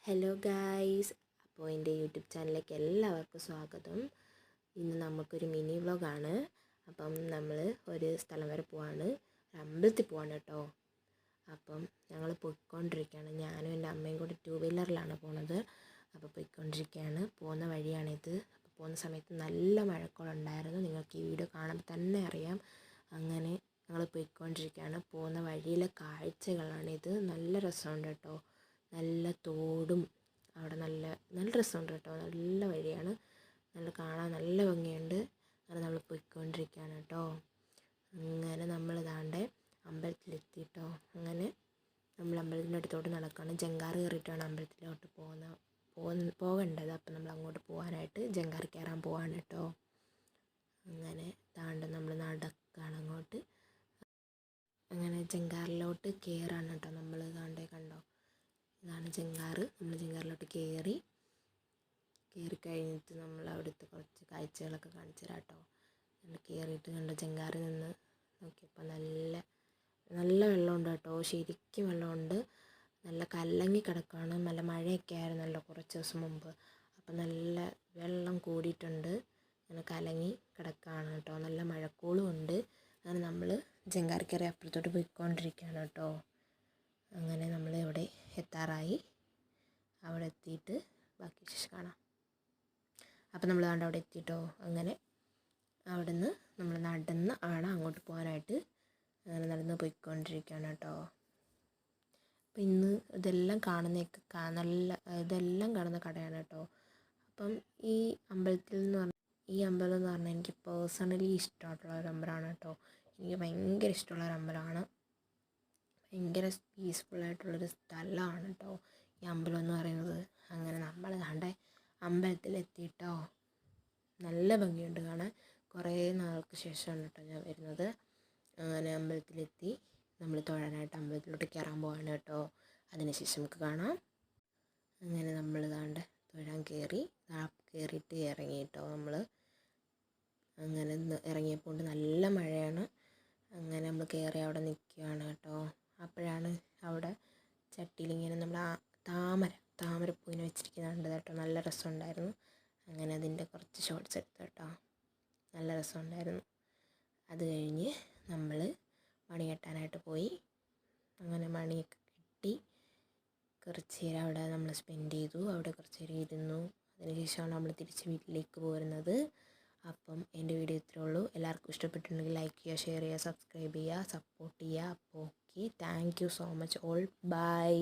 Hello guys, അപ്പോൾ എൻ്റെ YouTube ചാനലിലേക്ക് എല്ലാവർക്കും സ്വാഗതം. ഇന്ന് നമുക്കൊരു മിനി വ്ളോഗാണ്. അപ്പം നമ്മൾ ഒരു സ്ഥലം വരെ പോവാണ്, ഒരു അമ്പലത്തിൽ പോവാണ് കേട്ടോ. അപ്പം ഞങ്ങൾ പോയിക്കൊണ്ടിരിക്കുകയാണ്, ഞാനും എൻ്റെ അമ്മയും കൂടി 2 വീലറിലാണ് പോണത്. അപ്പോൾ പോയിക്കൊണ്ടിരിക്കുകയാണ്, പോകുന്ന വഴിയാണിത്. അപ്പോൾ പോകുന്ന സമയത്ത് നല്ല മഴക്കോളുണ്ടായിരുന്നു, നിങ്ങൾക്ക് ഈ വീഡിയോ കാണുമ്പോൾ തന്നെ അറിയാം. അങ്ങനെ ഞങ്ങൾ പോയിക്കൊണ്ടിരിക്കുകയാണ്, പോകുന്ന വഴിയിലെ കാഴ്ചകളാണിത്. നല്ല രസമുണ്ട് കേട്ടോ, നല്ല തോടും അവിടെ നല്ല രസമുണ്ട് കേട്ടോ. നല്ല വഴിയാണ്, നല്ല കാണാൻ നല്ല ഭംഗിയുണ്ട്. അങ്ങനെ നമ്മൾ പോയിക്കൊണ്ടിരിക്കുകയാണ് കേട്ടോ. അങ്ങനെ നമ്മൾ ദാണ്ടെ അമ്പലത്തിലെത്തിയിട്ടോ. അങ്ങനെ നമ്മൾ അമ്പലത്തിൻ്റെ അടുത്തോട്ട് നടക്കുകയാണ്. ജങ്കാറ് കയറിയിട്ടാണ് അമ്പലത്തിലോട്ട് പോകേണ്ടത്. അപ്പം നമ്മൾ അങ്ങോട്ട് പോകാനായിട്ട് ജങ്കാറ് കയറാൻ പോവാണ് കേട്ടോ. അങ്ങനെ ദാണ്ടെ നമ്മൾ നടക്കുകയാണ് അങ്ങോട്ട്. അങ്ങനെ ജങ്കാറിലോട്ട് കയറാണ് കേട്ടോ നമ്മൾ. ദാണ്ടെ കണ്ടോ, ഇതാണ് ജങ്കാറ്. നമ്മൾ ജങ്കാറിലോട്ട് കയറി കഴിഞ്ഞിട്ട് നമ്മൾ അവിടുത്തെ കുറച്ച് കാഴ്ചകളൊക്കെ കാണിച്ചു തരാം കേട്ടോ. നമ്മൾ കയറിയിട്ട് കണ്ട ജങ്കാറിൽ നിന്ന് നോക്കിയപ്പോൾ നല്ല വെള്ളമുണ്ട് കേട്ടോ, ശരിക്കും വെള്ളമുണ്ട്. നല്ല കലങ്ങി കിടക്കുകയാണ്. നല്ല മഴയൊക്കെ ആയിരുന്നല്ലോ കുറച്ച് ദിവസം മുമ്പ്, അപ്പം നല്ല വെള്ളം കൂടിയിട്ടുണ്ട്. അങ്ങനെ കലങ്ങി കിടക്കുകയാണ് കേട്ടോ, നല്ല മഴക്കോളും ഉണ്ട്. അങ്ങനെ നമ്മൾ ജങ്കാർ കയറി അപ്പുറത്തോട്ട് പോയിക്കൊണ്ടിരിക്കുകയാണ് കേട്ടോ. അങ്ങനെ നമ്മൾ ഇവിടെ എത്താറായി. അവിടെ എത്തിയിട്ട് ബാക്കി വിശേഷം കാണാം. അപ്പം നമ്മൾ അവിടെ എത്തിയിട്ടോ. അങ്ങനെ അവിടെ നിന്ന് നമ്മൾ നടന്ന് അങ്ങോട്ട് പോകാനായിട്ട് അങ്ങനെ നടന്ന് പോയിക്കൊണ്ടിരിക്കുകയാണ് കേട്ടോ. അപ്പം ഇന്ന് ഇതെല്ലാം ഇതെല്ലാം കാണുന്ന കടയാണ് കേട്ടോ. അപ്പം ഈ അമ്പലം എന്ന് പറഞ്ഞാൽ എനിക്ക് പേഴ്സണലി ഇഷ്ടമായിട്ടുള്ള ഒരു അമ്പലമാണ് കേട്ടോ. എനിക്ക് ഭയങ്കര ഇഷ്ടമുള്ള ഒരു അമ്പലമാണ്. ഭയങ്കര പീസ്ഫുള്ളായിട്ടുള്ളൊരു സ്ഥലമാണ് കേട്ടോ ഈ അമ്പലം എന്ന് പറയുന്നത്. അങ്ങനെ നമ്മൾ ദാണ്ടെ അമ്പലത്തിലെത്തിയിട്ടോ. നല്ല ഭംഗിയുണ്ട് കാണാൻ. കുറേ നാൾക്ക് ശേഷമാണ് കേട്ടോ ഞാൻ വരുന്നത്. അങ്ങനെ അമ്പലത്തിലെത്തി, നമ്മൾ തൊഴാനായിട്ട് അമ്പലത്തിലോട്ട് കയറാൻ പോവാണ് കേട്ടോ. അതിനുശേഷം നമുക്ക് കാണാം. അങ്ങനെ നമ്മൾ ദാണ്ടെ തൊഴാൻ കയറിയിട്ട് ഇറങ്ങി കേട്ടോ നമ്മൾ. അങ്ങനെ ഇറങ്ങിയപ്പോൾ നല്ല മഴയാണ്. അങ്ങനെ നമ്മൾ കയറി അവിടെ നിൽക്കുകയാണ് കേട്ടോ. അപ്പോഴാണ് അവിടെ ചട്ടിയിലിങ്ങനെ നമ്മൾ ആ താമരപ്പൂവിനെ വെച്ചിരിക്കുന്നുണ്ട് കേട്ടോ. നല്ല രസമുണ്ടായിരുന്നു. അങ്ങനെ അതിൻ്റെ കുറച്ച് ഷോർട്സ് എടുത്തു കേട്ടോ. നല്ല രസമുണ്ടായിരുന്നു. അത് കഴിഞ്ഞ് നമ്മൾ മണി കെട്ടാനായിട്ട് പോയി. അങ്ങനെ മണിയൊക്കെ കെട്ടി കുറച്ച് നേരം അവിടെ നമ്മൾ സ്പെൻഡ് ചെയ്തു. അവിടെ കുറച്ച് നേരം ഇരുന്നു. അതിനുശേഷമാണ് നമ്മൾ തിരിച്ച് വീട്ടിലേക്ക് പോരുന്നത്. അപ്പം എൻ്റെ വീഡിയോ ഇത്രയേ ഉള്ളൂ. എല്ലാവർക്കും ഇഷ്ടപ്പെട്ടിട്ടുണ്ടെങ്കിൽ ലൈക്ക് ചെയ്യുക, ഷെയർ ചെയ്യുക, സബ്സ്ക്രൈബ് ചെയ്യുക, സപ്പോർട്ട് ചെയ്യുക. അപ്പോൾ okay, thank you so much all. By.